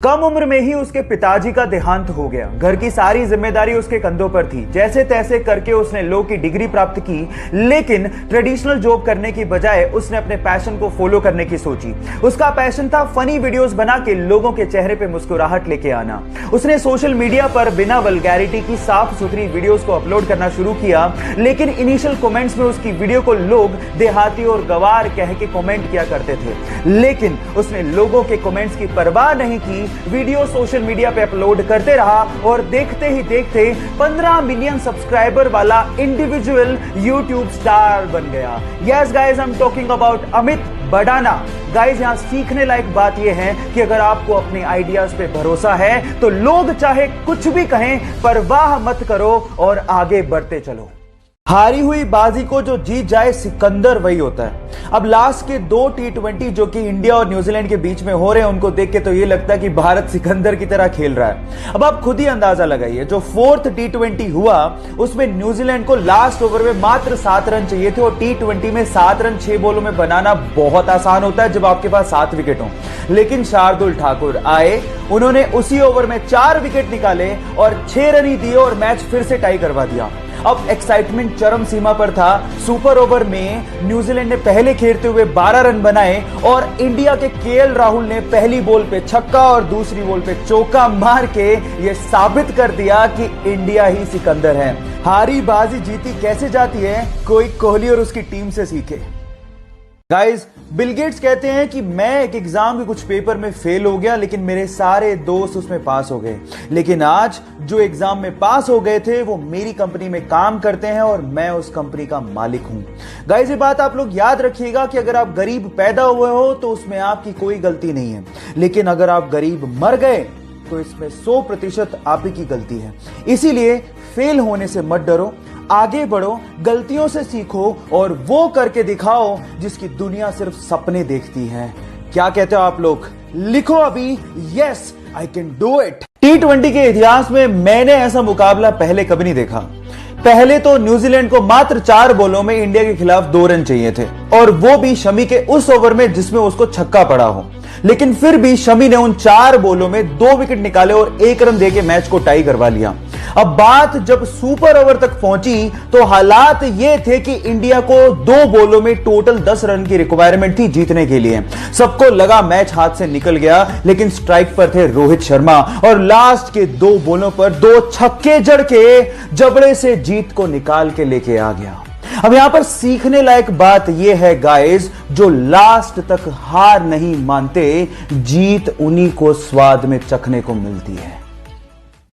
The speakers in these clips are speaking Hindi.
कम उम्र में ही उसके पिताजी का देहांत हो गया। घर की सारी जिम्मेदारी उसके कंधों पर थी। जैसे तैसे करके उसने लॉ की डिग्री प्राप्त की, लेकिन ट्रेडिशनल जॉब करने की बजाय उसने अपने पैशन को फॉलो करने की सोची। उसका पैशन था फनी वीडियोस बना के लोगों के चेहरे पे मुस्कुराहट लेके आना। उसने सोशल मीडिया पर बिना वल्गैरिटी की साफ सुथरी वीडियोस को अपलोड करना शुरू किया, लेकिन इनिशियल कमेंट्स में उसकी वीडियो को लोग देहाती और गवार कह के कमेंट किया करते थे। लेकिन उसने लोगों के कमेंट्स की परवाह नहीं की, वीडियो सोशल मीडिया पे अपलोड करते रहा और देखते ही देखते 15 मिलियन सब्सक्राइबर वाला इंडिविजुअल यूट्यूब स्टार बन गया। Yes guys, I am talking about Amit Badana. Guys, यहां सीखने लायक बात यह है कि अगर आपको अपने आइडियाज पे भरोसा है तो लोग चाहे कुछ भी कहें, परवाह मत करो और आगे बढ़ते चलो। हारी हुई बाजी को जो जीत जाए सिकंदर वही होता है। अब लास्ट के 2 T20 जो कि इंडिया और न्यूजीलैंड के बीच में हो रहे हैं, उनको देख के तो ये लगता है कि भारत सिकंदर की तरह खेल रहा है। अब आप खुद ही अंदाजा लगाइए, जो 4th T20 हुआ उसमें न्यूजीलैंड को लास्ट ओवर में मात्र 7 रन चाहिए थे, और T20 में 7 रन 6 बॉलों में बनाना बहुत आसान होता है जब आपके पास 7 विकेट हो। लेकिन शार्दुल ठाकुर आए, उन्होंने उसी ओवर में 4 विकेट निकाले और 6 रन ही दिए और मैच फिर से टाई करवा दिया। अब एक्साइटमेंट चरम सीमा पर था। सुपर ओवर में न्यूजीलैंड ने पहले खेलते हुए 12 रन बनाए और इंडिया के केएल राहुल ने पहली बॉल पे छक्का और दूसरी बॉल पे चौका मार के यह साबित कर दिया कि इंडिया ही सिकंदर है। हारी बाजी जीती कैसे जाती है, कोई कोहली और उसकी टीम से सीखे। गाइस, बिल गेट्स कहते हैं कि मैं एक एग्जाम के कुछ पेपर में फेल हो गया, लेकिन मेरे सारे दोस्त उसमें पास हो गए। लेकिन आज जो एग्जाम में पास हो गए थे वो मेरी कंपनी में काम करते हैं और मैं उस कंपनी का मालिक हूं। गाइस, ये बात आप लोग याद रखिएगा कि अगर आप गरीब पैदा हुए हो तो उसमें आपकी कोई गलती नहीं है, लेकिन अगर आप गरीब मर गए तो इसमें 100% आप ही की गलती है। इसीलिए फेल होने से मत डरो, आगे बढ़ो, गलतियों से सीखो और वो करके दिखाओ जिसकी दुनिया सिर्फ सपने देखती है। क्या कहते हो आप लोग? लिखो अभी, yes I can do it. T20 के इतिहास में मैंने ऐसा मुकाबला पहले कभी नहीं देखा। पहले तो न्यूजीलैंड को मात्र 4 बॉलों में इंडिया के खिलाफ 2 रन चाहिए थे, और वो भी शमी के उस ओवर में जिसमें उसको छक्का पड़ा हो। लेकिन फिर भी शमी ने उन 4 बॉलों में 2 विकेट निकाले और 1 रन देके मैच को टाई करवा लिया। अब बात जब सुपर ओवर तक पहुंची तो हालात ये थे कि इंडिया को 2 बॉलों में टोटल 10 रन की रिक्वायरमेंट थी जीतने के लिए। सबको लगा मैच हाथ से निकल गया, लेकिन स्ट्राइक पर थे रोहित शर्मा और लास्ट के 2 बॉलों पर 2 छक्के जड़ के जबड़े से जीत को निकाल के लेके आ गया। अब यहां पर सीखने लायक बात यह है गाइस, जो लास्ट तक हार नहीं मानते, जीत उन्हीं को स्वाद में चखने को मिलती है।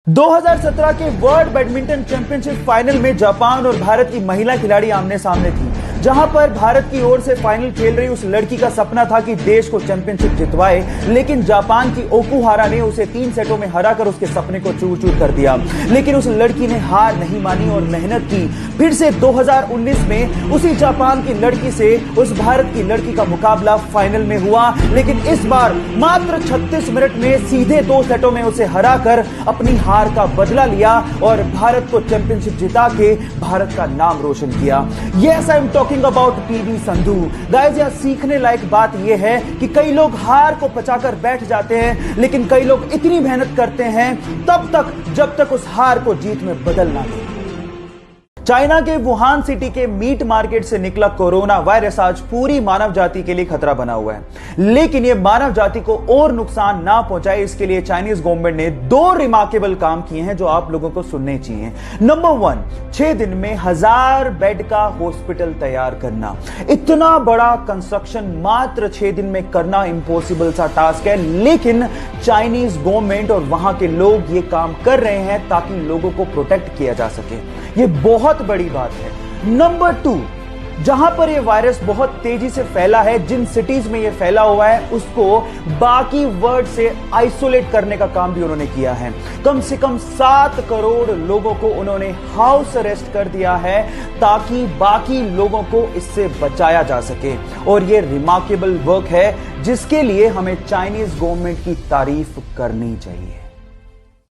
2017 के वर्ल्ड बैडमिंटन चैंपियनशिप फाइनल में जापान और भारत की महिला खिलाड़ी आमने सामने थी, जहां पर भारत की ओर से फाइनल खेल रही उस लड़की का सपना था कि देश को चैंपियनशिप जितवाए, लेकिन जापान की ओकुहारा ने उसे 3 सेटों में हराकर उसके सपने को चूर चूर कर दिया। लेकिन उस लड़की ने हार नहीं मानी और मेहनत की। फिर से 2019 में उसी जापान की लड़की से उस भारत की लड़की का मुकाबला फाइनल में हुआ, लेकिन इस बार मात्र 36 मिनट में सीधे 2 सेटों में उसे हराकर अपनी हार का बदला लिया और भारत को चैंपियनशिप जिता के भारत का नाम रोशन किया। Yes, I am talking about PV Sandhu. Guys, यहां सीखने लायक बात यह है कि कई लोग हार को पचाकर बैठ जाते हैं, लेकिन कई लोग इतनी मेहनत करते हैं तब तक जब तक उस हार को जीत में बदल ना दे। चाइना के वुहान सिटी के मीट मार्केट से निकला कोरोना वायरस आज पूरी मानव जाति के लिए खतरा बना हुआ है, लेकिन यह मानव जाति को और नुकसान ना पहुंचाए इसके लिए चाइनीज गवर्नमेंट ने 2 रिमार्केबल काम किए हैं जो आप लोगों को सुनने चाहिए। नंबर 1, 6 दिन में 1000 बेड का हॉस्पिटल तैयार करना। इतना बड़ा कंस्ट्रक्शन मात्र 6 दिन में करना इम्पॉसिबल सा टास्क है, लेकिन चाइनीज गवर्नमेंट और वहां के लोग ये काम कर रहे हैं ताकि लोगों को प्रोटेक्ट किया जा सके। ये बहुत बड़ी बात है। नंबर 2, जहां पर यह वायरस बहुत तेजी से फैला है, जिन सिटीज में यह फैला हुआ है उसको बाकी वर्ल्ड से आइसोलेट करने का काम भी उन्होंने किया है। कम से कम 7 करोड़ लोगों को उन्होंने हाउस अरेस्ट कर दिया है ताकि बाकी लोगों को इससे बचाया जा सके। और यह रिमार्केबल वर्क है जिसके लिए हमें चाइनीज गवर्नमेंट की तारीफ करनी चाहिए।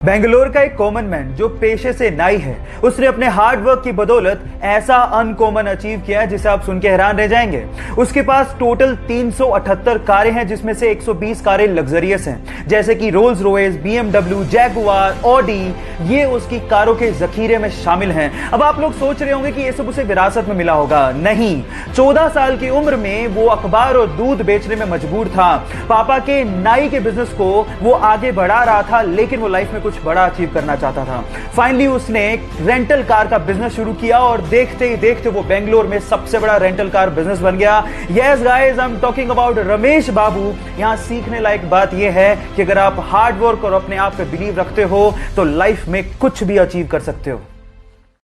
बेंगलोर का एक कॉमन मैन जो पेशे से नाई है, उसने अपने हार्ड वर्क की बदौलत ऐसा अनकॉमन अचीव किया है जिसे आप सुन के हैरान रह जाएंगे। उसके पास टोटल 378 कारें हैं, जिसमें से 120 कारें लग्जरियस हैं, जैसे कि Rolls Royce, BMW, Jaguar, Audi. ये उसकी कारों के जखीरे में शामिल हैं। अब आप लोग सोच रहे होंगे कि ये सब उसे विरासत में मिला होगा। नहीं, 14 साल की उम्र में वो अखबार और दूध बेचने में मजबूर था। पापा के नाई के बिजनेस को वो आगे बढ़ा रहा था, लेकिन वो लाइफ में कुछ बड़ा अचीव करना चाहता था। फाइनली उसने एक रेंटल कार का बिजनेस शुरू किया और देखते ही देखते वो बेंगलोर में सबसे बड़ा रेंटल कार बिजनेस बन गया। Yes guys, I am talking about Ramesh Babu. यहां सीखने लायक बात यह है कि अगर आप हार्ड वर्क और अपने आप पे बिलीव रखते हो तो लाइफ में कुछ भी अचीव कर सकते हो।